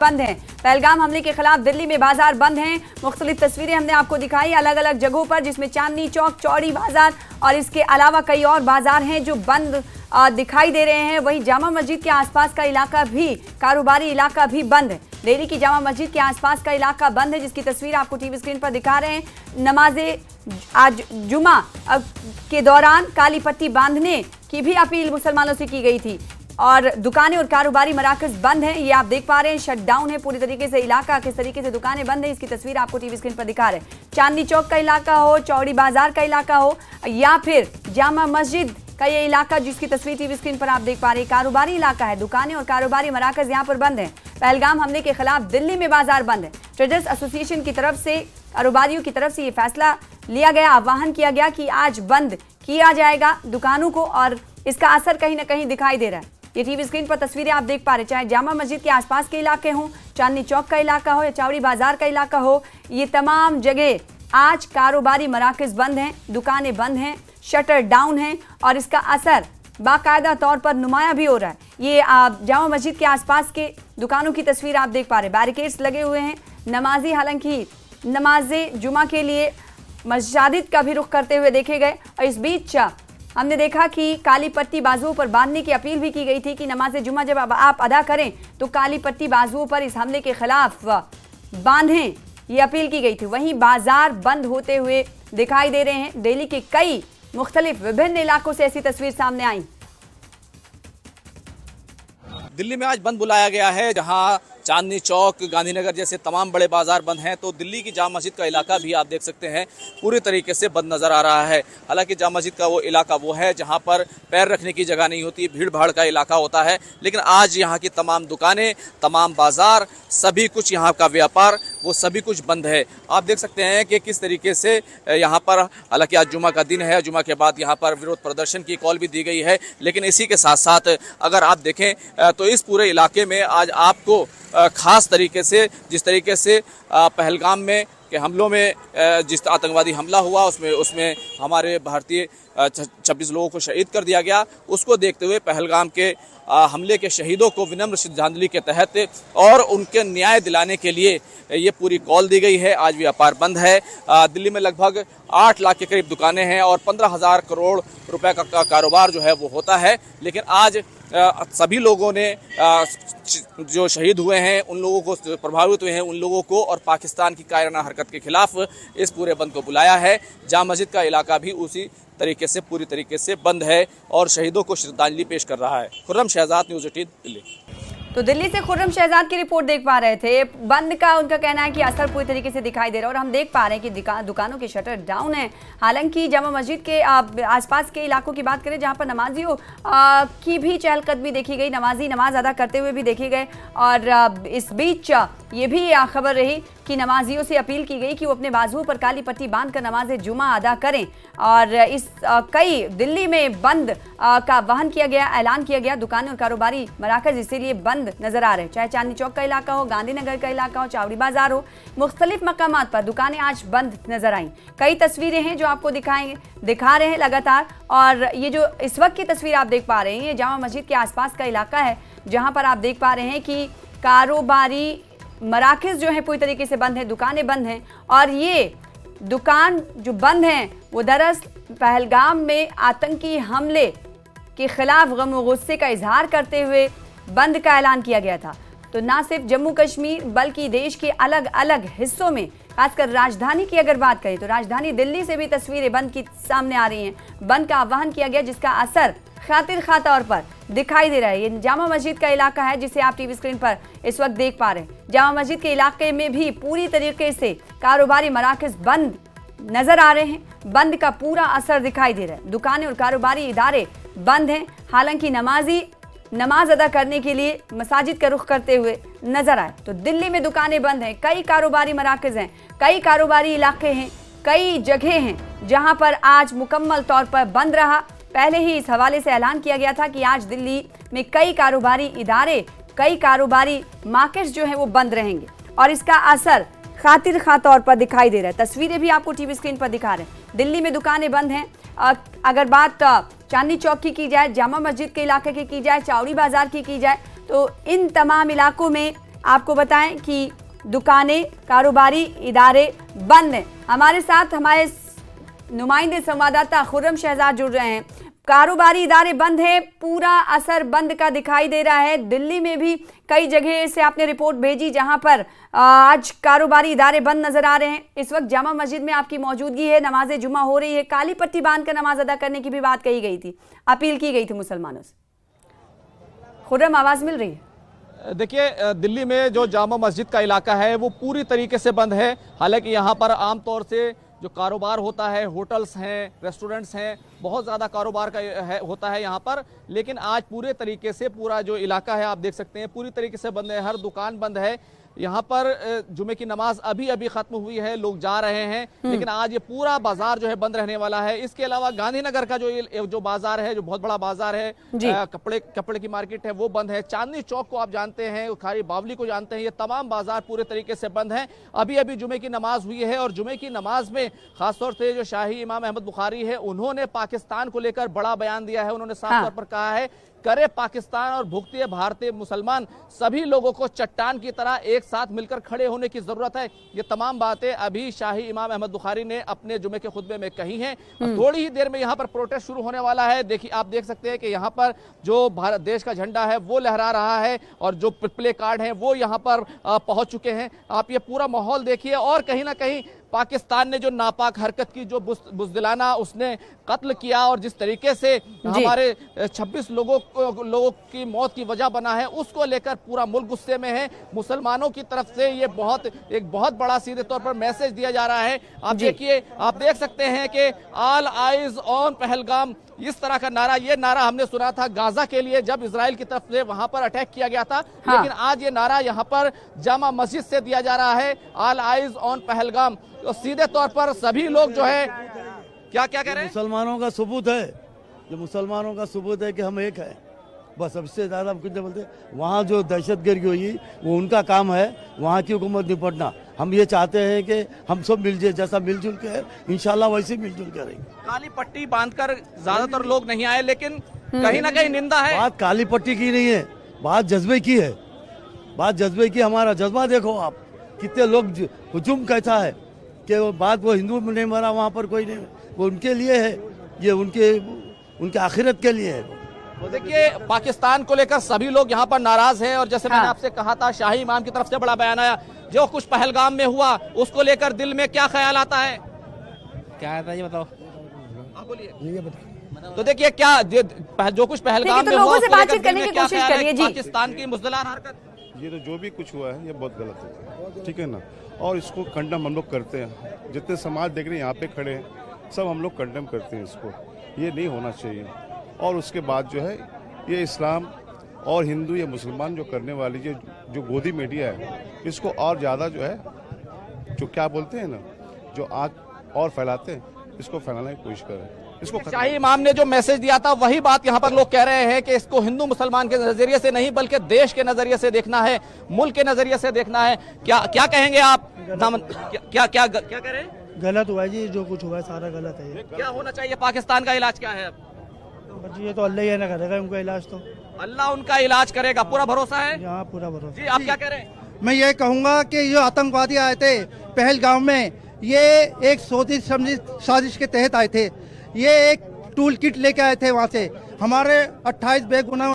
बंद हैं। पहलगाम हमले के खिलाफ दिल्ली में बाजार बंद हैं। मुख्तलिफ तस्वीरें हमने आपको दिखाई अलग अलग जगहों पर, जिसमें चांदनी चौक, चौड़ी बाजार और इसके अलावा कई और बाजार हैं जो बंद दिखाई दे रहे हैं। वहीं जामा मस्जिद के आसपास का इलाका भी, कारोबारी इलाका भी बंद है। दिल्ली की जामा मस्जिद के आसपास का इलाका बंद है, जिसकी तस्वीर आपको टीवी स्क्रीन पर दिखा रहे हैं। नमाजे आज जुमा के दौरान काली पट्टी बांधने की भी अपील मुसलमानों से की गई थी और दुकानें और कारोबारी मराकज बंद हैं। ये आप देख पा रहे हैं, शट डाउन है पूरी तरीके से इलाका। किस तरीके से दुकानें बंद हैं, इसकी तस्वीर आपको टीवी स्क्रीन पर दिखा रहे हैं। चांदनी चौक का इलाका हो, चौड़ी बाजार का इलाका हो या फिर जामा मस्जिद का ये इलाका जिसकी तस्वीर टीवी स्क्रीन पर आप देख पा रहे हैं, कारोबारी इलाका है। दुकानें और कारोबारी मराकज यहाँ पर बंद हैं। पहलगाम हमले के खिलाफ दिल्ली में बाजार बंद है। ट्रेडर्स एसोसिएशन की तरफ से, कारोबारियों की तरफ से ये फैसला लिया गया, आह्वान किया गया कि आज बंद किया जाएगा दुकानों को और इसका असर कहीं ना कहीं दिखाई दे रहा है। ये टीवी स्क्रीन पर तस्वीरें आप देख पा रहे हैं, चाहे जामा मस्जिद के आसपास के इलाके हों, चांदनी चौक का इलाका हो या चौड़ी बाजार का इलाका हो, ये तमाम जगह आज कारोबारी मराकज बंद हैं, दुकानें बंद हैं, शटर डाउन हैं और इसका असर बाकायदा तौर पर नुमाया भी हो रहा है। ये जामा मस्जिद के आसपास के दुकानों की तस्वीर आप देख पा रहे हैं, बैरिकेड्स लगे हुए हैं। नमाजी हालांकि नमाजे जुमा के लिए मस्जिद का भी रुख करते हुए देखे गए और इस बीच हमने देखा कि काली पट्टी बाजुओं पर बांधने की अपील भी की गई थी कि नमाज जुमा जब आप अदा करें तो काली पट्टी बाजुओं पर इस हमले के खिलाफ बांधें, ये अपील की गई थी। वहीं बाजार बंद होते हुए दिखाई दे रहे हैं। दिल्ली के कई मुख्तलिफ विभिन्न इलाकों से ऐसी तस्वीर सामने आई। दिल्ली में आज बंद बुलाया गया है, जहां चांदनी चौक, गांधीनगर जैसे तमाम बड़े बाजार बंद हैं, तो दिल्ली की जामा मस्जिद का इलाका भी आप देख सकते हैं पूरी तरीके से बंद नज़र आ रहा है। हालांकि जामा मस्जिद का वो इलाका वो है जहां पर पैर रखने की जगह नहीं होती, भीड़ भाड़ का इलाका होता है, लेकिन आज यहाँ की तमाम दुकानें, तमाम बाजार, सभी कुछ यहाँ का व्यापार वो सभी कुछ बंद है। आप देख सकते हैं कि किस तरीके से यहाँ पर, हालांकि आज जुमा का दिन है, जुमा के बाद यहाँ पर विरोध प्रदर्शन की कॉल भी दी गई है, लेकिन इसी के साथ साथ अगर आप देखें तो इस पूरे इलाके में आज आपको खास तरीके से, जिस तरीके से पहलगाम में के हमलों में जिस आतंकवादी हमला हुआ उसमें हमारे भारतीय 26 लोगों को शहीद कर दिया गया, उसको देखते हुए पहलगाम के हमले के शहीदों को विनम्र श्रद्धांजलि के तहत और उनके न्याय दिलाने के लिए ये पूरी कॉल दी गई है। आज व्यापार बंद है। दिल्ली में लगभग 8 लाख के करीब दुकानें हैं और 15,000 करोड़ रुपए का कारोबार जो है वो होता है, लेकिन आज सभी लोगों ने जो शहीद हुए हैं, उन लोगों को प्रभावित हुए हैं, उन लोगों को और पाकिस्तान की कायराना हरकत के खिलाफ इस पूरे बंद को बुलाया है। जामा मस्जिद का इलाका भी उसी तरीके से पूरी तरीके से बंद है और शहीदों को श्रद्धांजलि पेश कर रहा है। खुर्रम शहजाद, न्यूज़ 18 दिल्ली। तो दिल्ली से खुर्रम शहजाद की रिपोर्ट देख पा रहे थे। बंद का उनका कहना है कि असर पूरी तरीके से दिखाई दे रहा है और हम देख पा रहे हैं कि दुकानों के शटर डाउन है। हालांकि जामा मस्जिद के आसपास के इलाकों की बात करें जहां पर नमाजियों की भी चहलकदमी देखी गई, नमाजी नमाज अदा करते हुए भी देखे गए और इस बीच ये भी खबर रही कि नमाजियों से अपील की गई कि वो अपने बाजुओं पर काली पट्टी बांधकर नमाज जुमा अदा करें और इस कई दिल्ली में बंद का वहन किया गया, ऐलान किया गया। दुकानें और कारोबारी मराकज इसीलिए बंद नजर आ रहे हैं, चाहे चांदनी चौक का इलाका हो, गांधीनगर का इलाका हो, चौड़ी बाजार हो, मुख्तलिफ मकामात पर दुकानें आज बंद नजर आई। कई तस्वीरें हैं जो आपको दिखा रहे हैं लगातार और ये जो इस वक्त की तस्वीर आप देख पा रहे हैं, ये जामा मस्जिद के आसपास का इलाका है जहां पर आप देख पा रहे हैं कि कारोबारी मराकज जो है पूरी तरीके से बंद है, दुकानें बंद हैं और ये दुकान जो बंद हैं वो दरअसल पहलगाम में आतंकी हमले के खिलाफ गम व गुस्से का इजहार करते हुए बंद का ऐलान किया गया था। तो ना सिर्फ जम्मू कश्मीर बल्कि देश के अलग अलग हिस्सों में, खासकर राजधानी की अगर बात करें तो राजधानी दिल्ली से भी तस्वीरें बंद की सामने आ रही हैं। बंद का आह्वान किया गया जिसका असर खातिर खा तौर पर दिखाई दे रहा है। ये जामा मस्जिद का इलाका है जिसे आप टीवी स्क्रीन पर इस वक्त देख पा रहे हैं। जामा मस्जिद के इलाके में भी पूरी तरीके से कारोबारी मराकज बंद नजर आ रहे हैं। बंद का पूरा असर दिखाई दे रहा है। दुकानें और कारोबारी इदारे बंद हैं। हालांकि नमाजी नमाज अदा करने के लिए मसाजिद का रुख करते हुए नजर आए। तो दिल्ली में दुकानें बंद हैं, कई कारोबारी मराकज हैं, कई कारोबारी इलाके हैं, कई जगह हैं जहां पर आज मुकम्मल तौर पर बंद रहा। पहले ही इस हवाले से ऐलान किया गया था कि आज दिल्ली में कई कारोबारी इदारे, कई कारोबारी मार्केट्स जो हैं वो बंद रहेंगे और इसका असर खातिर खा तौर पर दिखाई दे रहा है। तस्वीरें भी आपको टीवी स्क्रीन पर दिखा रहे हैं। दिल्ली में दुकानें बंद हैं। अगर बात चांदनी चौक की जाए, जामा मस्जिद के इलाके की जाए, चौड़ी बाजार की जाए, तो इन तमाम इलाकों में आपको बताएं कि दुकानें, कारोबारी इदारे बंद हैं। हमारे साथ हमारे नुमाइंदे संवाददाता खुर्रम शहजाद जुड़ रहे हैं। कारोबारी इदारे बंद हैं, पूरा असर बंद का दिखाई दे रहा है। दिल्ली में भी कई जगह से आपने रिपोर्ट भेजी जहां पर आज कारोबारी इदारे बंद नजर आ रहे हैं। इस वक्त जामा मस्जिद में आपकी मौजूदगी है, नमाज जुमा हो रही है। काली पट्टी बांधकर नमाज अदा करने की भी बात कही गई थी, अपील की गई थी मुसलमानों से। खुर्रम, आवाज मिल रही है? देखिए, दिल्ली में जो जामा मस्जिद का इलाका है वो पूरी तरीके से बंद है। हालांकि यहाँ पर आमतौर से जो कारोबार होता है, होटल्स हैं, रेस्टोरेंट्स हैं, बहुत ज़्यादा कारोबार का होता है यहाँ पर, लेकिन आज पूरे तरीके से पूरा जो इलाका है आप देख सकते हैं पूरी तरीके से बंद है। हर दुकान बंद है। यहाँ पर जुमे की नमाज अभी अभी खत्म हुई है, लोग जा रहे हैं, लेकिन आज ये पूरा बाजार जो है बंद रहने वाला है। इसके अलावा गांधीनगर का जो बाजार है, जो बहुत बड़ा बाजार है, कपड़े की मार्केट है, वो बंद है। चांदनी चौक को आप जानते हैं, खारी बावली को जानते हैं, ये तमाम बाजार पूरे तरीके से बंद हैं। अभी अभी जुमे की नमाज हुई है और जुमे की नमाज में खासतौर से जो शाही इमाम अहमद बुखारी है, उन्होंने पाकिस्तान को लेकर बड़ा बयान दिया है। उन्होंने साफ तौर पर कहा है, करे पाकिस्तान और भुगतिए भारतीय मुसलमान, सभी लोगों को चट्टान की तरह एक साथ मिलकर खड़े होने की जरूरत है। ये तमाम बातें अभी शाही इमाम अहमद बुखारी ने अपने जुमे के खुतबे में कही हैं। थोड़ी ही देर में यहाँ पर प्रोटेस्ट शुरू होने वाला है। देखिए, आप देख सकते हैं कि यहाँ पर जो भारत देश का झंडा है वो लहरा रहा है और जो प्ले कार्ड हैं वो यहाँ पर पहुंच चुके हैं। आप ये पूरा माहौल देखिए और कहीं ना कहीं पाकिस्तान ने जो नापाक हरकत की, जो बुज़दिलाना उसने कत्ल किया और जिस तरीके से हमारे 26 लोगों की मौत की वजह बना है, उसको लेकर पूरा मुल्क गुस्से में है। मुसलमानों की तरफ से ये एक बहुत बड़ा सीधे तौर पर मैसेज दिया जा रहा है। आप देखिए, आप देख सकते हैं कि ऑल आइज ऑन पहलगाम, इस तरह का नारा, ये नारा हमने सुना था गाजा के लिए जब इजराइल की तरफ से वहां पर अटैक किया गया था। लेकिन आज ये नारा यहाँ पर जामा मस्जिद से दिया जा रहा है, ऑल आइज ऑन पहलगाम। तो सीधे तौर पर सभी लोग जो है क्या कह रहे हैं, मुसलमानों का सबूत है, जो मुसलमानों का सबूत है कि हम एक है, बस। सबसे ज्यादा हम कुछ नहीं बोलते। वहाँ जो दहशतगर्दी हुई वो उनका काम है, वहाँ की हुकूमत निपटना। हम ये चाहते हैं कि हम सब मिलजुल, जैसा मिलजुल के है इंशाल्लाह वैसे मिलजुल के रहेंगे। काली पट्टी बांधकर ज्यादातर लोग नहीं आए, लेकिन कहीं ना कहीं निंदा है। बात काली पट्टी की नहीं है, बात जज्बे की है। बात जज्बे की, हमारा जज्बा देखो आप, कितने लोग, हुजूम कैसा है कि वो बात, वो हिंदू नहीं मरा वहाँ पर कोई नहीं, वो उनके लिए है, ये उनके आखिरत के लिए है। देखिए, पाकिस्तान को लेकर सभी लोग यहाँ पर नाराज हैं और जैसे मैंने आपसे कहा था, शाही इमाम की तरफ से बड़ा बयान आया। जो कुछ पहलगाम में हुआ उसको लेकर दिल में क्या ख्याल आता है? क्या आता है ये बताओ, आप बोलिए। तो देखिए, क्या जो कुछ पहलगाम में हुआ, बातचीत करने की कोशिश करिए जी। पाकिस्तान की मुज़दिलाना हरकत, ये तो जो भी कुछ हुआ है ये बहुत गलत है, ठीक है ना, और इसको कंडम हम लोग करते हैं। जितने समाज देख रहे हैं यहाँ पे खड़े हैं, सब हम लोग कंडम करते हैं इसको। ये नहीं होना चाहिए। और उसके बाद जो है ये इस्लाम और हिंदू या मुसलमान जो करने वाली जो गोदी मीडिया है, इसको और ज़्यादा जो है, जो क्या बोलते हैं ना, जो आग और फैलाते हैं, इसको फैलाने की कोशिश करें। इसको शाही इमाम ने जो मैसेज दिया था वही बात यहाँ पर लोग कह रहे हैं कि इसको हिंदू मुसलमान के नजरिए से नहीं बल्कि देश के नजरिए से देखना है, मुल्क के नजरिए से देखना है। क्या कहेंगे आप? क्या कह रहे हैं? गलत हुआ है जी, जो कुछ हुआ है सारा गलत है। ये क्या होना चाहिए? पाकिस्तान का इलाज क्या है? जी ये तो अल्लाह ही ना करेगा उनका इलाज, तो अल्लाह उनका इलाज करेगा, पूरा भरोसा है। यहाँ पूरा भरोसा। जी, आप क्या कह रहे हैं? मैं ये कहूँगा कि जो आतंकवादी आए थे पहलगाम में, ये एक सोची समझी साजिश के तहत आए थे। ये एक टूल किट लेके आए थे वहाँ से। हमारे 28 बेगुनाह